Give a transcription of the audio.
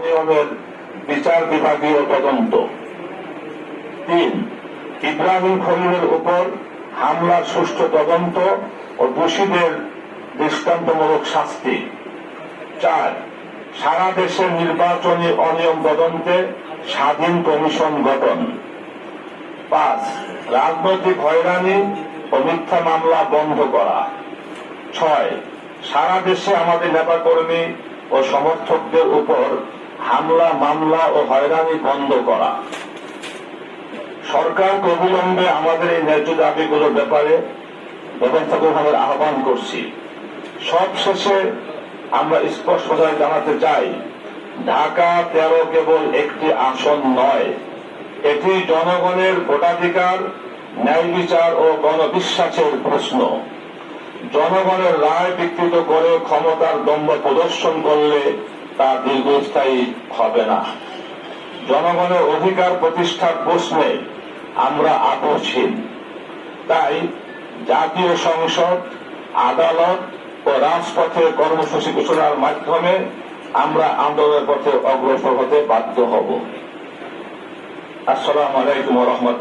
নিয়মের বিচার বিভাগীয় তদন্ত। 3. ইব্রাহিম খলিলের উপর হামলার সুষ্ঠু তদন্ত ও দোষীদের দৃষ্টান্তমূলক শাস্তি। 4. সারা দেশে নির্বাচনী অনিয়ম তদন্তে স্বাধীন কমিশন গঠন। 5. রাজনৈতিক হয়রানি ও মিথ্যা মামলা বন্ধ করা। 6. সারা দেশে আমাদের নেতাকর্মী ও সমর্থকদের উপর হামলা মামলা ও হয়রানি বন্ধ করা। সরকারকে অবিলম্বে আমাদের এই ন্যায্য দাবিগুলোর ব্যাপারে ব্যবস্থা গ্রহণের আহ্বান করছি। সবশেষে আমরা স্পষ্টভাবে জানাতে চাই, ঢাকা 13 কেবল একটি আসন নয়, এটি জনগণের ভোটাধিকার, ন্যায় বিচার ও গণবিশ্বাসের প্রশ্ন। জনগণের রায় বিকৃত করে ক্ষমতার দম্ভ প্রদর্শন করলে তা দীর্ঘস্থায়ী হবে না। জনগণের অধিকার প্রতিষ্ঠার প্রশ্নে আমরা আপোষহীন। তাই জাতীয় সংসদ, আদালত ও রাজপথে কর্মসূচি ঘোষণার মাধ্যমে আমরা আন্দোলনের পথে অগ্রসর হতে বাধ্য হব। আসসালামু আলাইকুম ওয়া রাহমাতুল্লাহ।